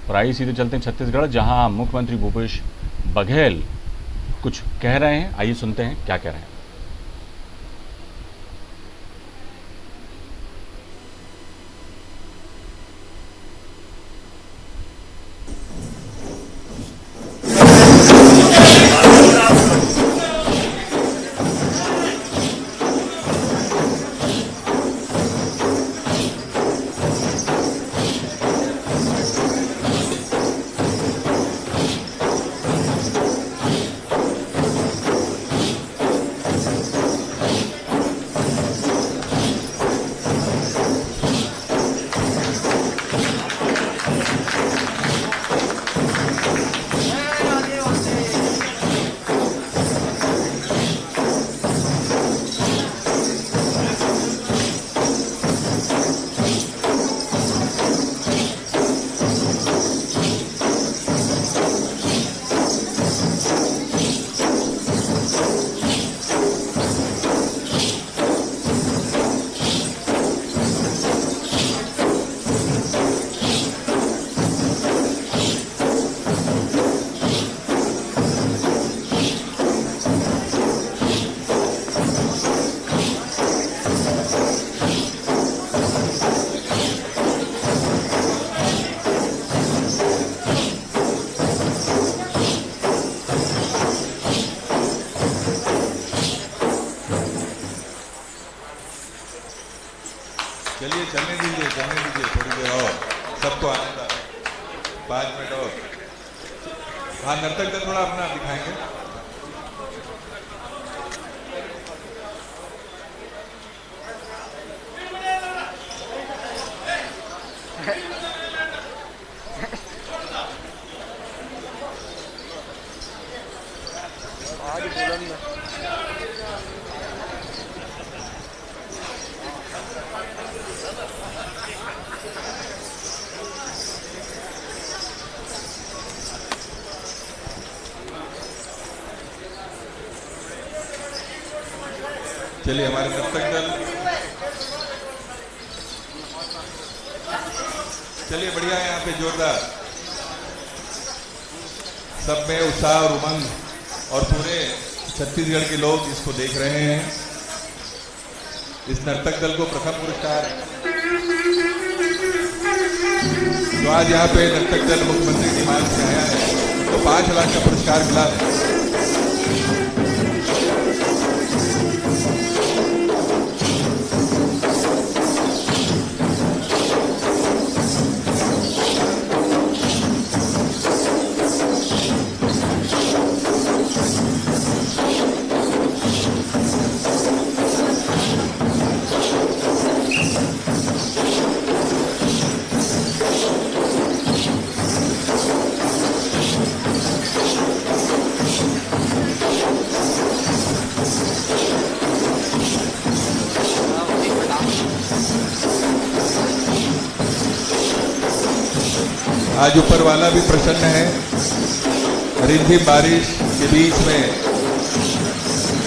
और आइए सीधे चलते हैं छत्तीसगढ़, जहां मुख्यमंत्री भूपेश बघेल कुछ कह रहे हैं। आइए सुनते हैं क्या कह रहे हैं। चलिए चलने दीजिए थोड़ी देर और, सबको आने का 5 मिनट और। हाँ, नर्तक दल थोड़ा अपना दिखाएंगे। आज बुलंद चलिए हमारे नर्तक दल, चलिए बढ़िया है, यहाँ पे जोरदार, सब में उत्साह और उमंग और पूरे छत्तीसगढ़ के लोग इसको देख रहे हैं। इस नर्तक दल को प्रथम पुरस्कार, तो आज यहाँ पे नर्तक दल मुख्यमंत्री की मांग से आया है, तो 5 लाख का पुरस्कार मिला है। आज ऊपर वाला भी प्रसन्न है। रिमझिम बारिश के बीच में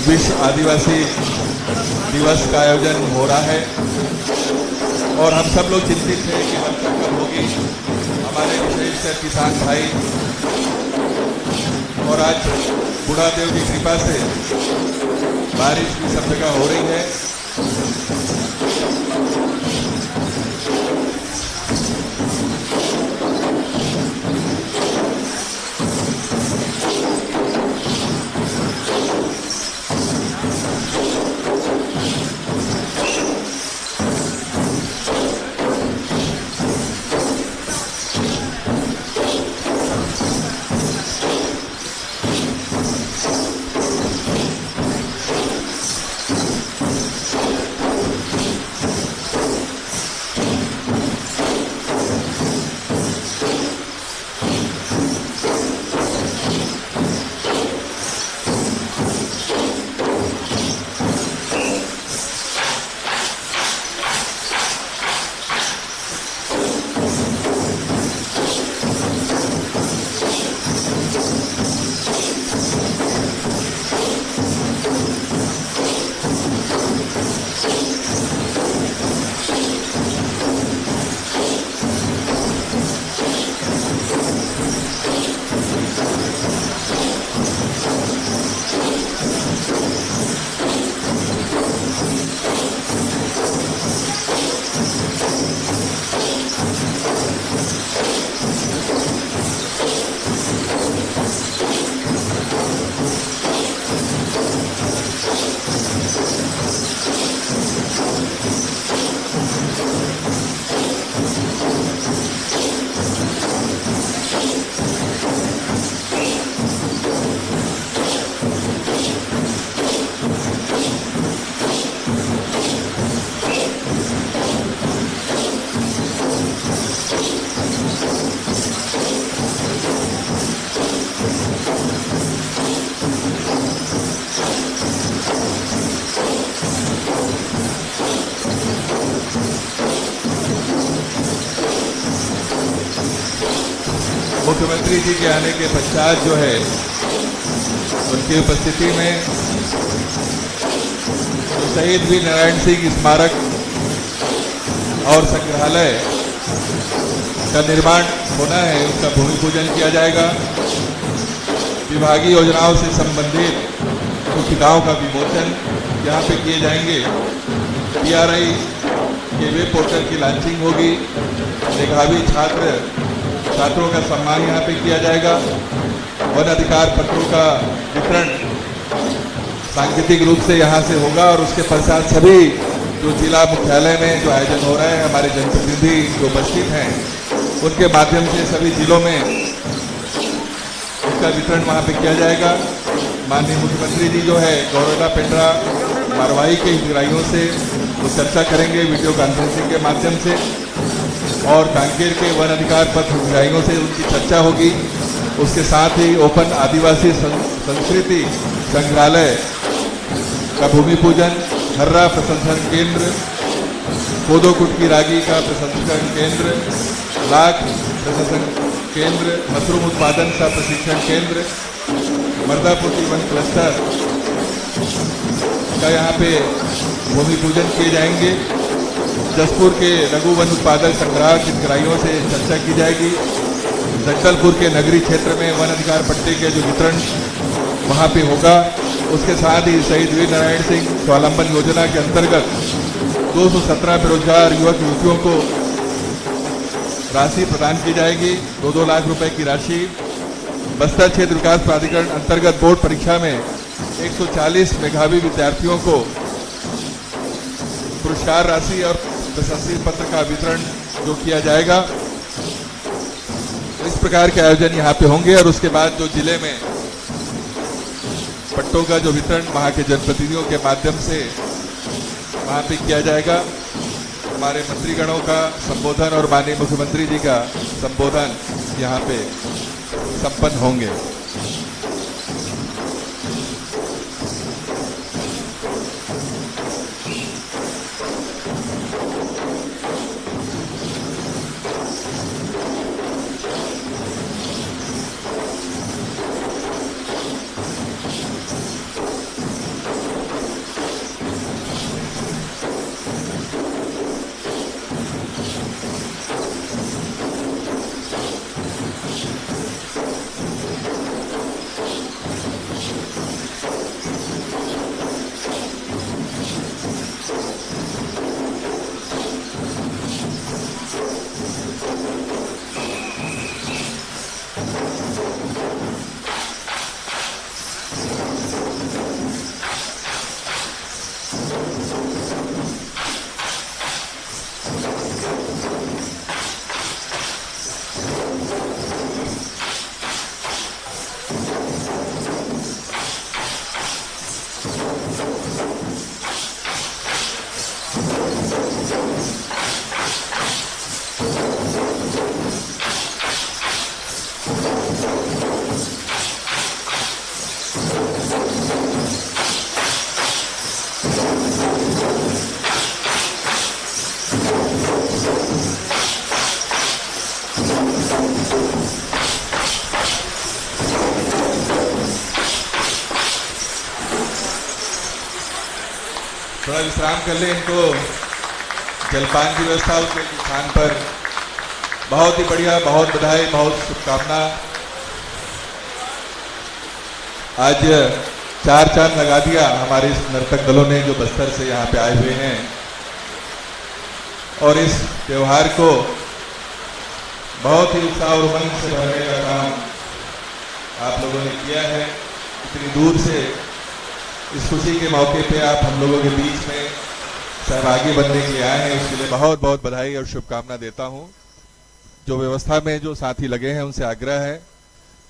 विश्व आदिवासी दिवस का आयोजन हो रहा है और हम सब लोग चिंतित हैं कि वर्षा कब होगी। हमारे विशेष किसान भाई, और आज बूढ़ा देव की कृपा से बारिश भी सब जगह हो रही है। मुख्यमंत्री जी के आने के पश्चात जो है उनकी उपस्थिति में जो शहीद वीर नारायण सिंह स्मारक और संग्रहालय का निर्माण होना है, उसका भूमि पूजन किया जाएगा। विभागीय योजनाओं से संबंधित पुस्तिकाओं का विमोचन यहाँ पे किए जाएंगे। PRI के वेब पोर्टल की लॉन्चिंग होगी। मेधावी छात्रों का सम्मान यहाँ पे किया जाएगा। वन अधिकार पत्रों का वितरण सांकेतिक रूप से यहाँ से होगा और उसके पश्चात सभी जो जिला मुख्यालय में जो आयोजन हो रहा है, हमारे जनप्रतिनिधि जो उपस्थित हैं उनके माध्यम से सभी जिलों में इसका वितरण वहाँ पे किया जाएगा। माननीय मुख्यमंत्री जी जो है गौरवला पेंड्रा मारवाही के हितग्राहियों से वो चर्चा करेंगे वीडियो कॉन्फ्रेंसिंग के माध्यम से, और कांकेर के वन अधिकार पत्र हितग्राहियों से उनकी चर्चा होगी। उसके साथ ही ओपन आदिवासी संस्कृति संग्रहालय का भूमि पूजन, हर्रा प्रसंस्करण केंद्र, कोदोकुट की रागी का प्रसंस्करण केंद्र, लाख प्रसंस्करण केंद्र, मशरूम उत्पादन का प्रशिक्षण केंद्र, मर्दापुर वन क्लस्टर का यहाँ पे भूमि पूजन किए जाएंगे। जसपुर के लघु वन उत्पादक संग्रह हितग्राहियों से चर्चा की जाएगी। जगदलपुर के नगरीय क्षेत्र में वन अधिकार पट्टे के जो वितरण वहाँ पे होगा। उसके साथ ही शहीद वीर नारायण सिंह स्वावलंबन योजना के अंतर्गत 217 बेरोजगार युवक युवतियों को राशि प्रदान की जाएगी, 2-2 लाख रुपए की राशि। बस्तर क्षेत्र विकास प्राधिकरण अंतर्गत बोर्ड परीक्षा में 140 मेधावी विद्यार्थियों को पुरस्कार राशि और प्रशस्ति पत्र का वितरण जो किया जाएगा। इस प्रकार के आयोजन यहाँ पे होंगे और उसके बाद जो जिले में पट्टों का जो वितरण वहाँ के जनप्रतिनिधियों के माध्यम से वहाँ पे किया जाएगा। हमारे मंत्रीगणों का संबोधन और माननीय मुख्यमंत्री जी का संबोधन यहाँ पे संपन्न होंगे। थोड़ा विश्राम कर ले। इनको जलपान की व्यवस्था उसके स्थान पर बहुत ही बढ़िया, बहुत बधाई, बहुत शुभकामना। आज 4 चांद लगा दिया हमारे इस नर्तक दलों ने जो बस्तर से यहाँ पे आए हुए हैं, और इस त्योहार को बहुत ही उत्साह और उमंग से भरने का काम आप लोगों ने किया है। इतनी दूर से इस खुशी के मौके पे आप हम लोगों के बीच में सहभागी बनने के लिए आए हैं, उसके लिए बहुत बहुत बधाई और शुभकामना देता हूं। जो व्यवस्था में जो साथी लगे हैं उनसे आग्रह है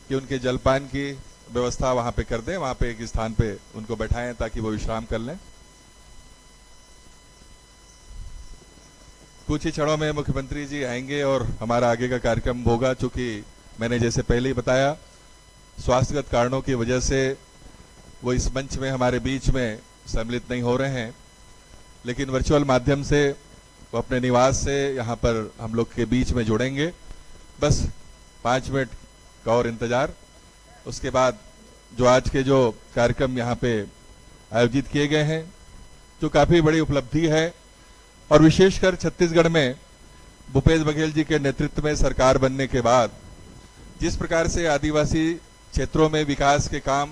कि उनके जलपान की व्यवस्था वहां पे कर दें, वहां पे एक स्थान पे उनको बैठाएं ताकि वो विश्राम कर लें। कुछ ही क्षणों में मुख्यमंत्री जी आएंगे और हमारा आगे का कार्यक्रम होगा। चूंकि मैंने जैसे पहले ही बताया, स्वास्थ्यगत कारणों की वजह से वो इस मंच में हमारे बीच में सम्मिलित नहीं हो रहे हैं, लेकिन वर्चुअल माध्यम से वो अपने निवास से यहाँ पर हम लोग के बीच में जुड़ेंगे। बस 5 मिनट गौर इंतजार। उसके बाद जो आज के जो कार्यक्रम यहाँ पे आयोजित किए गए हैं, जो काफी बड़ी उपलब्धि है, और विशेषकर छत्तीसगढ़ में भूपेश बघेल जी के नेतृत्व में सरकार बनने के बाद जिस प्रकार से आदिवासी क्षेत्रों में विकास के काम,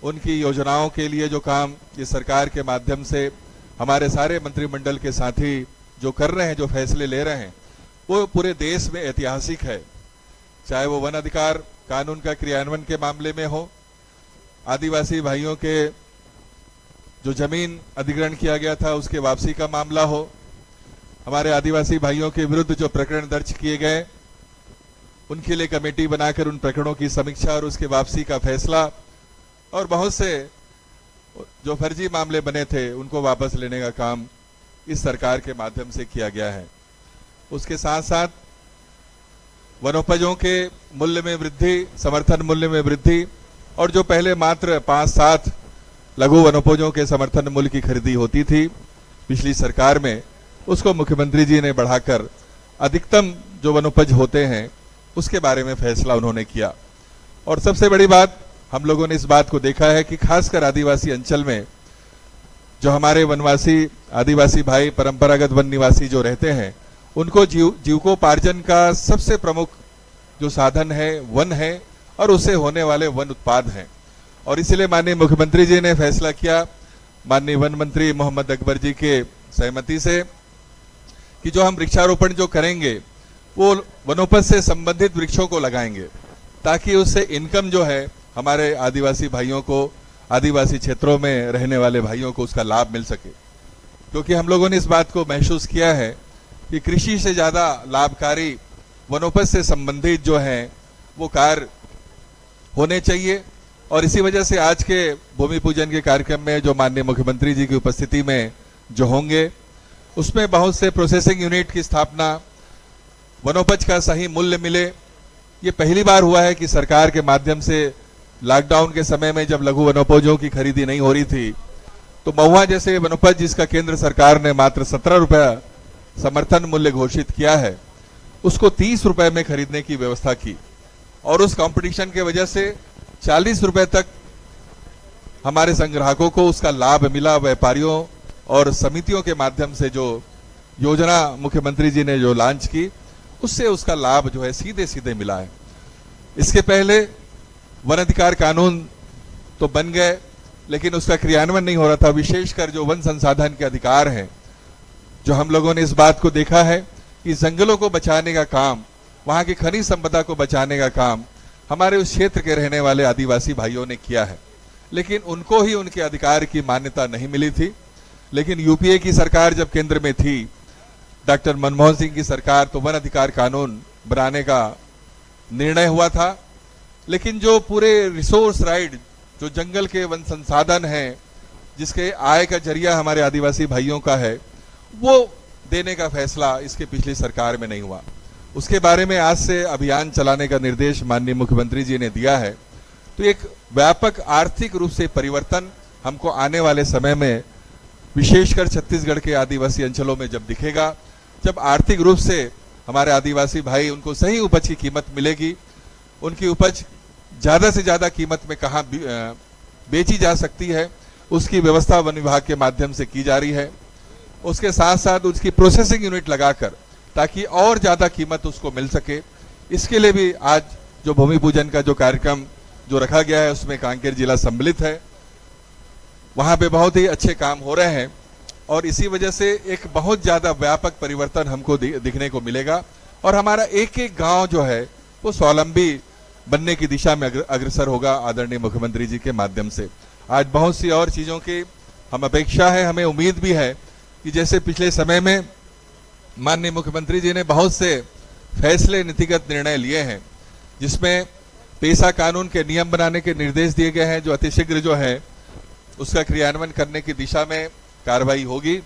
उनकी योजनाओं के लिए जो काम इस सरकार के माध्यम से हमारे सारे मंत्रिमंडल के साथी जो कर रहे हैं, जो फैसले ले रहे हैं, वो पूरे देश में ऐतिहासिक है। चाहे वो वन अधिकार कानून का क्रियान्वयन के मामले में हो, आदिवासी भाइयों के जो जमीन अधिग्रहण किया गया था उसके वापसी का मामला हो, हमारे आदिवासी भाइयों के विरुद्ध जो प्रकरण दर्ज किए गए उनके लिए कमेटी बनाकर उन प्रकरणों की समीक्षा और उसके वापसी का फैसला, और बहुत से जो फर्जी मामले बने थे उनको वापस लेने का काम इस सरकार के माध्यम से किया गया है। उसके साथ साथ वनोपजों के मूल्य में वृद्धि, समर्थन मूल्य में वृद्धि, और जो पहले मात्र 5-7 लघु वनोपजों के समर्थन मूल्य की खरीदी होती थी पिछली सरकार में, उसको मुख्यमंत्री जी ने बढ़ाकर अधिकतम जो वनोपज होते हैं उसके बारे में फैसला उन्होंने किया। और सबसे बड़ी बात, हम लोगों ने इस बात को देखा है कि खासकर आदिवासी अंचल में जो हमारे वनवासी आदिवासी भाई, परंपरागत वन निवासी जो रहते हैं, उनको जीविकोपार्जन का सबसे प्रमुख जो साधन है वन है, और उससे होने वाले वन उत्पाद हैं। और इसलिए माननीय मुख्यमंत्री जी ने फैसला किया, माननीय वन मंत्री मोहम्मद अकबर जी के सहमति से, कि जो हम वृक्षारोपण जो करेंगे वो वनोपज से संबंधित वृक्षों को लगाएंगे, ताकि उससे इनकम जो है हमारे आदिवासी भाइयों को, आदिवासी क्षेत्रों में रहने वाले भाइयों को उसका लाभ मिल सके। क्योंकि हम लोगों ने इस बात को महसूस किया है कि कृषि से ज्यादा लाभकारी वनोपज से संबंधित जो है वो कार्य होने चाहिए। और इसी वजह से आज के भूमि पूजन के कार्यक्रम में जो माननीय मुख्यमंत्री जी की उपस्थिति में जो होंगे, उसमें बहुत से प्रोसेसिंग यूनिट की स्थापना, वनोपज का सही मूल्य मिले। ये पहली बार हुआ है कि सरकार के माध्यम से लॉकडाउन के समय में जब लघु वनोपजों की खरीदी नहीं हो रही थी, तो महुआ जैसे वनोपज जिसका केंद्र सरकार ने मात्र 17 रुपया समर्थन मूल्य घोषित किया है, उसको 30 रुपए में खरीदने की व्यवस्था की। और उस कंपटीशन के वजह से 40 रुपए तक हमारे संग्राहकों को उसका लाभ मिला। व्यापारियों और समितियों के माध्यम से जो योजना मुख्यमंत्री जी ने जो लॉन्च की, उससे उसका लाभ जो है सीधे सीधे मिला है। इसके पहले वन अधिकार कानून तो बन गए, लेकिन उसका क्रियान्वयन नहीं हो रहा था। विशेषकर जो वन संसाधन के अधिकार हैं, जो हम लोगों ने इस बात को देखा है कि जंगलों को बचाने का काम, वहां की खनिज संपदा को बचाने का काम हमारे उस क्षेत्र के रहने वाले आदिवासी भाइयों ने किया है, लेकिन उनको ही उनके अधिकार की मान्यता नहीं मिली थी। लेकिन यूपीए की सरकार जब केंद्र में थी, डॉक्टर मनमोहन सिंह की सरकार, तो वन अधिकार कानून बनाने का निर्णय हुआ था। लेकिन जो पूरे रिसोर्स राइट, जो जंगल के वन संसाधन हैं, जिसके आय का जरिया हमारे आदिवासी भाइयों का है, वो देने का फैसला इसके पिछली सरकार में नहीं हुआ। उसके बारे में आज से अभियान चलाने का निर्देश माननीय मुख्यमंत्री जी ने दिया है। तो एक व्यापक आर्थिक रूप से परिवर्तन हमको आने वाले समय में विशेषकर छत्तीसगढ़ के आदिवासी अंचलों में जब दिखेगा, जब आर्थिक रूप से हमारे आदिवासी भाई, उनको सही उपज की कीमत मिलेगी, उनकी उपज ज्यादा से ज्यादा कीमत में कहाँ बेची जा सकती है, उसकी व्यवस्था वन विभाग के माध्यम से की जा रही है। उसके साथ साथ उसकी प्रोसेसिंग यूनिट लगाकर ताकि और ज्यादा कीमत उसको मिल सके, इसके लिए भी आज जो भूमि पूजन का जो कार्यक्रम जो रखा गया है, उसमें कांकेर जिला सम्मिलित है। वहां पे बहुत ही अच्छे काम हो रहे हैं, और इसी वजह से एक बहुत ज्यादा व्यापक परिवर्तन हमको दिखने को मिलेगा। और हमारा एक एक गांव जो है वो स्वावलंबी बनने की दिशा में अग्रसर होगा आदरणीय मुख्यमंत्री जी के माध्यम से। आज बहुत सी और चीजों की हम अपेक्षा है, हमें उम्मीद भी है कि जैसे पिछले समय में माननीय मुख्यमंत्री जी ने बहुत से फैसले, नीतिगत निर्णय लिए हैं, जिसमें पेशा कानून के नियम बनाने के निर्देश दिए गए हैं, जो अतिशीघ्र जो है उसका क्रियान्वयन करने की दिशा में कार्रवाई होगी।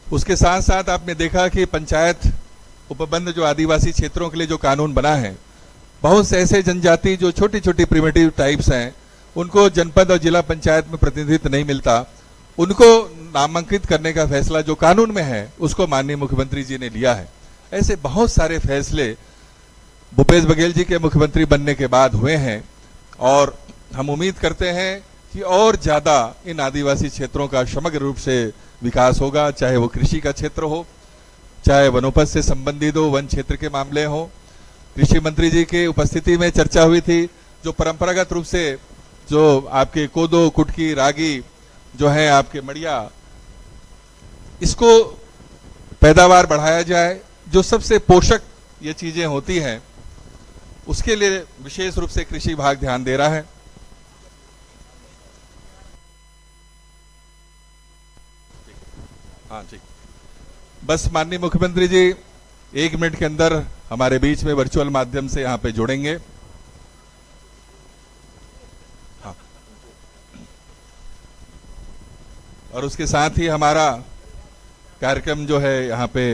उसके साथ साथ आपने देखा कि पंचायत उपबंध जो आदिवासी क्षेत्रों के लिए जो कानून बना है, बहुत से ऐसे जनजाति जो छोटी छोटी प्रिमिटिव टाइप्स हैं, उनको जनपद और जिला पंचायत में प्रतिनिधित्व नहीं मिलता, उनको नामांकित करने का फैसला जो कानून में है उसको माननीय मुख्यमंत्री जी ने लिया है। ऐसे बहुत सारे फैसले भूपेश बघेल जी के मुख्यमंत्री बनने के बाद हुए हैं और हम उम्मीद करते हैं कि और ज्यादा इन आदिवासी क्षेत्रों का समग्र रूप से विकास होगा, चाहे वो कृषि का क्षेत्र हो, चाहे वनोपज से संबंधित हो, वन क्षेत्र के मामले हो। कृषि मंत्री जी की उपस्थिति में चर्चा हुई थी, जो परंपरागत रूप से जो आपके कोदो, कुटकी, रागी जो है आपके मड़िया, इसको पैदावार बढ़ाया जाए। जो सबसे पोषक ये चीजें होती हैं उसके लिए विशेष रूप से कृषि विभाग ध्यान दे रहा है। हाँ ठीक, बस माननीय मुख्यमंत्री जी 1 मिनट के अंदर हमारे बीच में वर्चुअल माध्यम से यहाँ पे जुड़ेंगे। हाँ, और उसके साथ ही हमारा कार्यक्रम जो है यहाँ पे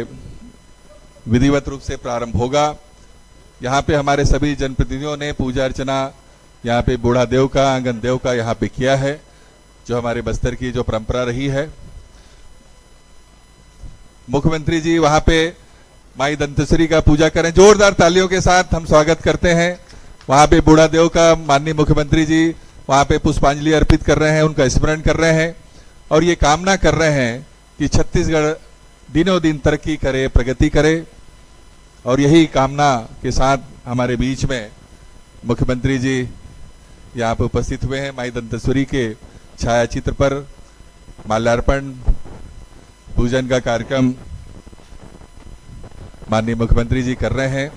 विधिवत रूप से प्रारंभ होगा। यहाँ पे हमारे सभी जनप्रतिनिधियों ने पूजा अर्चना यहाँ पे बूढ़ा देव का, आंगन देव का यहाँ पे किया है, जो हमारे बस्तर की जो परंपरा रही है। मुख्यमंत्री जी वहां पे माई दंतेश्वरी का पूजा करें, जोरदार तालियों के साथ हम स्वागत करते हैं। वहां पे बूढ़ा देव का माननीय मुख्यमंत्री जी वहां पे पुष्पांजलि अर्पित कर रहे हैं, उनका स्मरण कर रहे हैं और ये कामना कर रहे हैं कि छत्तीसगढ़ दिनों दिन तरक्की करे, प्रगति करे। और यही कामना के साथ हमारे बीच में मुख्यमंत्री जी यहाँ पे उपस्थित हुए हैं। माई दंतेश्वरी के छायाचित्र पर माल्यार्पण पूजन का कार्यक्रम माननीय मुख्यमंत्री जी कर रहे हैं।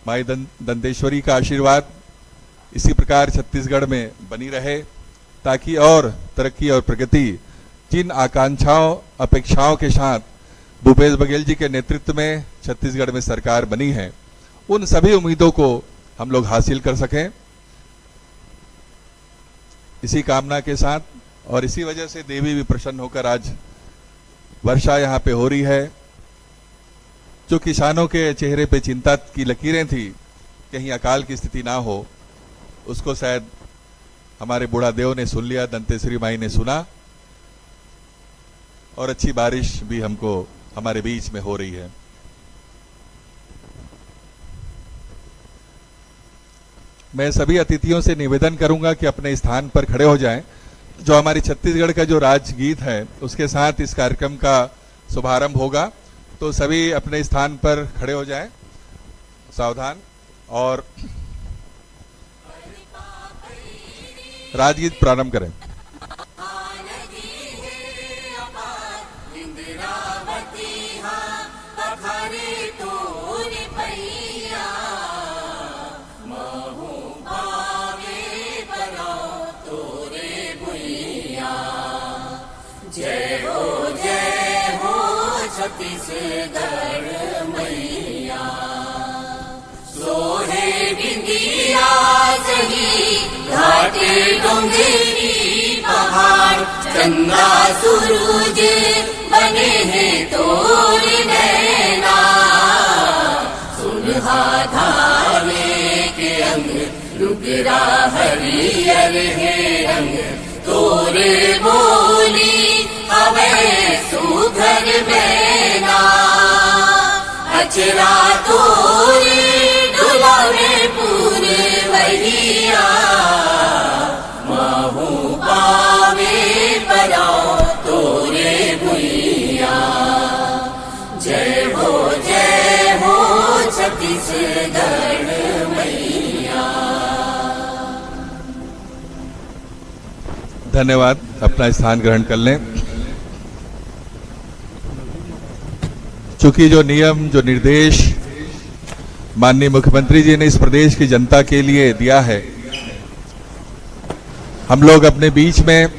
माई दंतेश्वरी का आशीर्वाद इसी प्रकार छत्तीसगढ़ में बनी रहे, ताकि और तरक्की और प्रगति, जिन आकांक्षाओं अपेक्षाओं के साथ भूपेश बघेल जी के नेतृत्व में छत्तीसगढ़ में सरकार बनी है, उन सभी उम्मीदों को हम लोग हासिल कर सकें। इसी कामना के साथ और इसी वजह से देवी भी प्रसन्न होकर आज वर्षा यहाँ पे हो रही है। जो किसानों के चेहरे पे चिंता की लकीरें थी, कहीं अकाल की स्थिति ना हो, उसको शायद हमारे बूढ़ा देव ने सुन लिया, दंतेश्वरी माई ने सुना और अच्छी बारिश भी हमको हमारे बीच में हो रही है। मैं सभी अतिथियों से निवेदन करूंगा कि अपने स्थान पर खड़े हो जाएं। जो हमारी छत्तीसगढ़ का जो राजगीत है उसके साथ इस कार्यक्रम का शुभारंभ होगा, तो सभी अपने स्थान पर खड़े हो जाएं, सावधान, और राजगीत प्रारंभ करें। जय हो छत्तीसगढ़ मैया, सोहे बिंदिया सही घाटे डोंगरी पहाड़, चंदा सूरज बने हैं तोर नैना, सुनहा धावे के अंग रुगरा हरियर है रंग, तोरे बोली हवे सुघर मैना, अचरा तोरे डुलावे पूरे वहिया, महू पावे पराओ तोरे भुइया। जय हो छत्तीसगढ़ मैया। धन्यवाद। अपना स्थान ग्रहण कर लें। चूंकि जो नियम, जो निर्देश माननीय मुख्यमंत्री जी ने इस प्रदेश की जनता के लिए दिया है, हम लोग अपने बीच में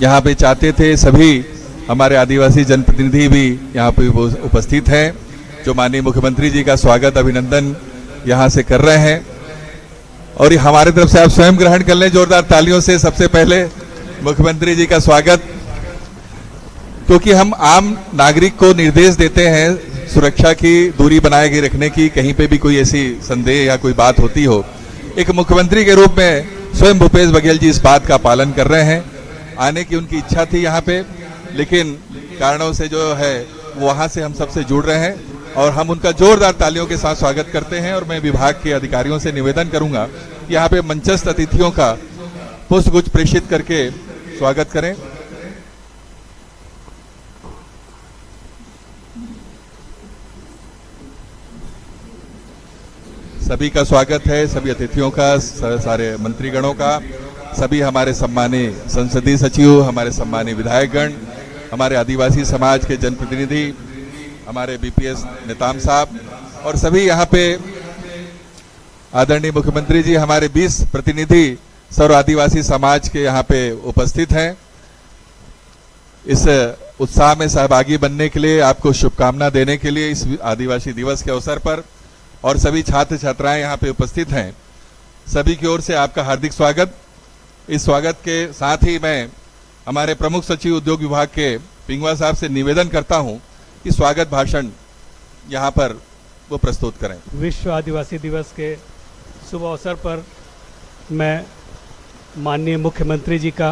यहाँ पे चाहते थे, सभी हमारे आदिवासी जनप्रतिनिधि भी यहाँ पे उपस्थित हैं, जो माननीय मुख्यमंत्री जी का स्वागत, अभिनंदन यहाँ से कर रहे हैं। और ये हमारे तरफ से आप स्वयं ग्रहण कर लें जोरदार तालियों से। सबसे पहले मुख्यमंत्री जी का स्वागत, क्योंकि हम आम नागरिक को निर्देश देते हैं, सुरक्षा की दूरी बनाए के रखने की, कहीं पे भी कोई ऐसी संदेह या कोई बात होती हो, एक मुख्यमंत्री के रूप में स्वयं भूपेश बघेल जी इस बात का पालन कर रहे हैं। आने की उनकी इच्छा थी यहाँ पे, लेकिन कारणों से जो है वहाँ से हम सबसे जुड़ रहे हैं और हम उनका जोरदार तालियों के साथ स्वागत करते हैं। और मैं विभाग के अधिकारियों से निवेदन करूंगा यहाँ पे मंचस्थ अतिथियों का पुष्पगुच्छ प्रेषित करके स्वागत करें। सभी का स्वागत है, सभी अतिथियों का, सारे मंत्रीगणों का, सभी हमारे सम्मानीय संसदीय सचिव, हमारे सम्मानीय विधायकगण, हमारे आदिवासी समाज के जनप्रतिनिधि, हमारे बीपीएस नेताम साहब और सभी यहाँ पे आदरणीय मुख्यमंत्री जी, हमारे 20 प्रतिनिधि सर्व आदिवासी समाज के यहाँ पे उपस्थित हैं। इस उत्साह में सहभागी बनने के लिए, आपको शुभकामना देने के लिए इस आदिवासी दिवस के अवसर पर, और सभी छात्र छात्राएं यहाँ पे उपस्थित हैं, सभी की ओर से आपका हार्दिक स्वागत। इस स्वागत के साथ ही मैं हमारे प्रमुख सचिव उद्योग विभाग के पिंगवा साहब से निवेदन करता हूं कि स्वागत भाषण यहाँ पर वो प्रस्तुत करें। विश्व आदिवासी दिवस के शुभ अवसर पर मैं माननीय मुख्यमंत्री जी का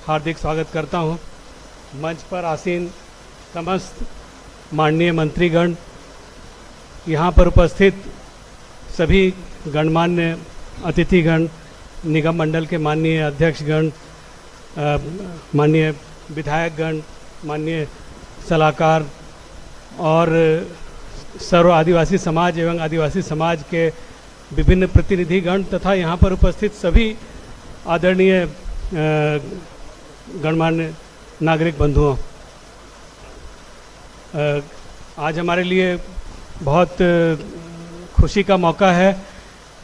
हार्दिक स्वागत करता हूं। मंच पर आसीन समस्त माननीय मंत्रीगण, यहाँ पर उपस्थित सभी गणमान्य अतिथिगण, निगम मंडल के माननीय अध्यक्षगण, माननीय विधायकगण, माननीय सलाहकार और सर्व आदिवासी समाज एवं आदिवासी समाज के विभिन्न प्रतिनिधिगण तथा यहाँ पर उपस्थित सभी आदरणीय गणमान्य नागरिक बंधुओं, आज हमारे लिए बहुत खुशी का मौका है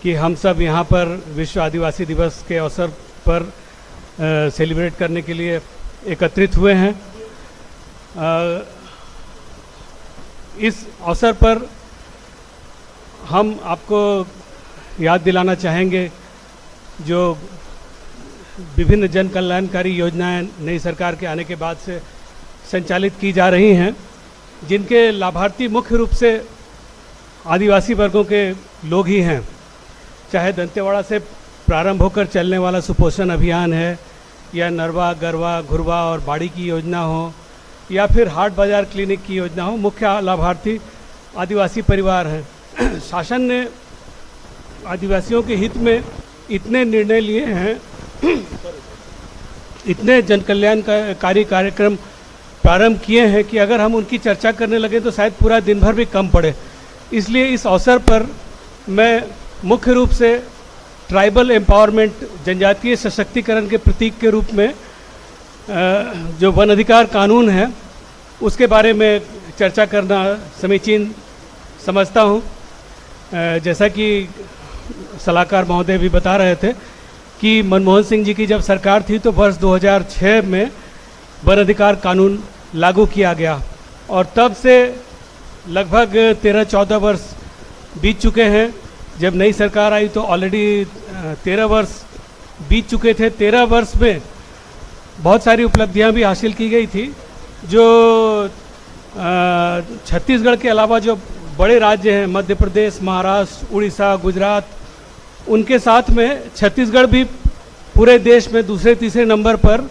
कि हम सब यहाँ पर विश्व आदिवासी दिवस के अवसर पर सेलिब्रेट करने के लिए एकत्रित हुए हैं। इस अवसर पर हम आपको याद दिलाना चाहेंगे जो विभिन्न जन कल्याणकारी योजनाएं नई सरकार के आने के बाद से संचालित की जा रही हैं, जिनके लाभार्थी मुख्य रूप से आदिवासी वर्गों के लोग ही हैं। चाहे दंतेवाड़ा से प्रारंभ होकर चलने वाला सुपोषण अभियान है, या नरवा, गरवा, घुरवा और बाड़ी की योजना हो, या फिर हाट बाजार क्लिनिक की योजना हो, मुख्य लाभार्थी आदिवासी परिवार हैं। शासन ने आदिवासियों के हित में इतने निर्णय लिए हैं, इतने जन कल्याणकारी कार्यक्रम प्रारंभ किए हैं कि अगर हम उनकी चर्चा करने लगे तो शायद पूरा दिन भर भी कम पड़े। इसलिए इस अवसर पर मैं मुख्य रूप से ट्राइबल एम्पावरमेंट, जनजातीय सशक्तिकरण के प्रतीक के रूप में जो वन अधिकार कानून है उसके बारे में चर्चा करना समीचीन समझता हूँ। जैसा कि सलाहकार महोदय भी बता रहे थे कि मनमोहन सिंह जी की जब सरकार थी तो वर्ष 2006 में वन अधिकार कानून लागू किया गया और तब से लगभग 13-14 वर्ष बीत चुके हैं। जब नई सरकार आई तो ऑलरेडी 13 वर्ष बीत चुके थे। 13 वर्ष में बहुत सारी उपलब्धियां भी हासिल की गई थी। जो छत्तीसगढ़ के अलावा जो बड़े राज्य हैं, मध्य प्रदेश, महाराष्ट्र, उड़ीसा, गुजरात, उनके साथ में छत्तीसगढ़ भी पूरे देश में दूसरे तीसरे नंबर पर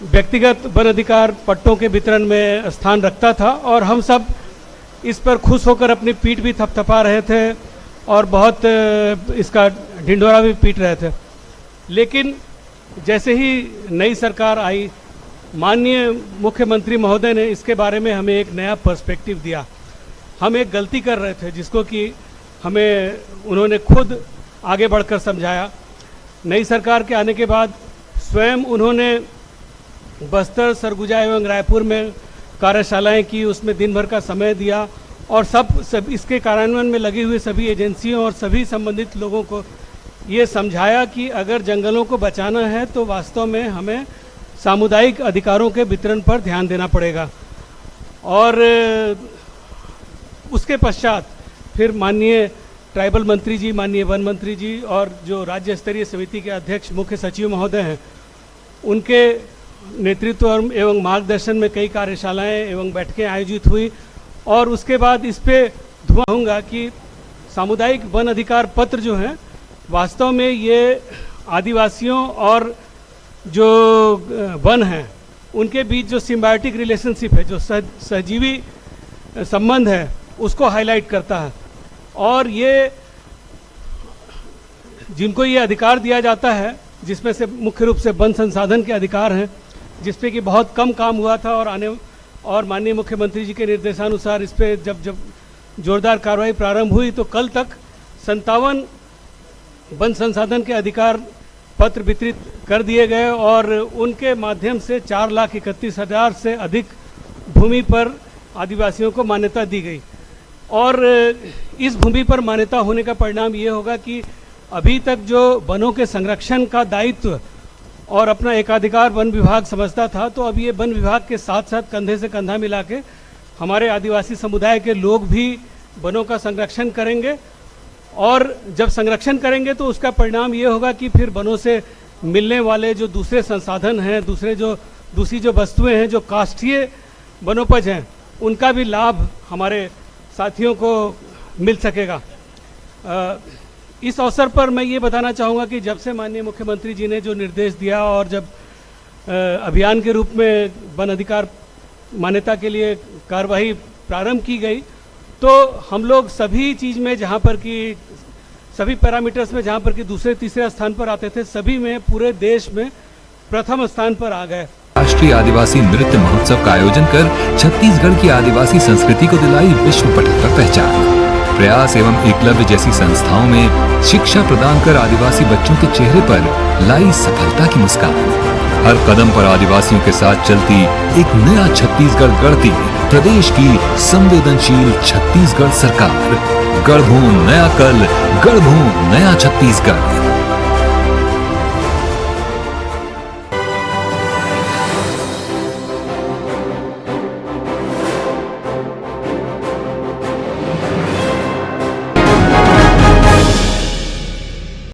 व्यक्तिगत वन अधिकार पट्टों के वितरण में स्थान रखता था और हम सब इस पर खुश होकर अपनी पीठ भी थपथपा रहे थे और बहुत इसका ढिंढोरा भी पीट रहे थे। लेकिन जैसे ही नई सरकार आई, माननीय मुख्यमंत्री महोदय ने इसके बारे में हमें एक नया पर्सपेक्टिव दिया। हम एक गलती कर रहे थे जिसको कि हमें उन्होंने खुद आगे बढ़कर समझाया। नई सरकार के आने के बाद स्वयं उन्होंने बस्तर, सरगुजा एवं रायपुर में कार्यशालाएं की, उसमें दिन भर का समय दिया और सब इसके कार्यान्वयन में लगी हुई सभी एजेंसियों और सभी संबंधित लोगों को ये समझाया कि अगर जंगलों को बचाना है तो वास्तव में हमें सामुदायिक अधिकारों के वितरण पर ध्यान देना पड़ेगा। और उसके पश्चात फिर माननीय ट्राइबल मंत्री जी, माननीय वन मंत्री जी और जो राज्य स्तरीय समिति के अध्यक्ष मुख्य सचिव महोदय हैं, उनके नेतृत्व एवं मार्गदर्शन में कई कार्यशालाएं एवं बैठकें आयोजित हुई और उसके बाद इस पे धुआं दूंगा कि सामुदायिक वन अधिकार पत्र जो हैं वास्तव में ये आदिवासियों और जो वन हैं उनके बीच जो सिम्बायोटिक रिलेशनशिप है, जो सहजीवी संबंध है, उसको हाईलाइट करता है। और ये जिनको ये अधिकार दिया जाता है, जिसमें से मुख्य रूप से वन संसाधन के अधिकार हैं, जिस पे कि बहुत कम काम हुआ था और माननीय मुख्यमंत्री जी के निर्देशानुसार इस पे जब जोरदार कार्रवाई प्रारंभ हुई तो कल तक 57 वन संसाधन के अधिकार पत्र वितरित कर दिए गए और उनके माध्यम से 4,31,000 से अधिक भूमि पर आदिवासियों को मान्यता दी गई। और इस भूमि पर मान्यता होने का परिणाम ये होगा कि अभी तक जो वनों के संरक्षण का दायित्व और अपना एकाधिकार वन विभाग समझता था, तो अब ये वन विभाग के साथ साथ कंधे से कंधा मिला के हमारे आदिवासी समुदाय के लोग भी वनों का संरक्षण करेंगे। और जब संरक्षण करेंगे तो उसका परिणाम ये होगा कि फिर वनों से मिलने वाले जो दूसरे संसाधन हैं, दूसरी जो वस्तुएं हैं, जो काष्ठीय वनोपज हैं, उनका भी लाभ हमारे साथियों को मिल सकेगा। इस अवसर पर मैं ये बताना चाहूँगा कि जब से माननीय मुख्यमंत्री जी ने जो निर्देश दिया और जब अभियान के रूप में वन अधिकार मान्यता के लिए कार्रवाई प्रारंभ की गई, तो हम लोग सभी चीज़ में जहाँ पर कि सभी पैरामीटर्स में जहाँ पर कि दूसरे तीसरे स्थान पर आते थे, सभी में पूरे देश में प्रथम स्थान पर आ गए। राष्ट्रीय आदिवासी नृत्य महोत्सव का आयोजन कर छत्तीसगढ़ की आदिवासी संस्कृति को दिलाई विश्व पटल पर पहचान। प्रयास एवं एकलव्य जैसी संस्थाओं में शिक्षा प्रदान कर आदिवासी बच्चों के चेहरे पर लाई सफलता की मुस्कान। हर कदम पर आदिवासियों के साथ चलती एक नया छत्तीसगढ़ गढ़ती प्रदेश की संवेदनशील छत्तीसगढ़ सरकार। गढ़बों नया कल, गढ़बों नया छत्तीसगढ़।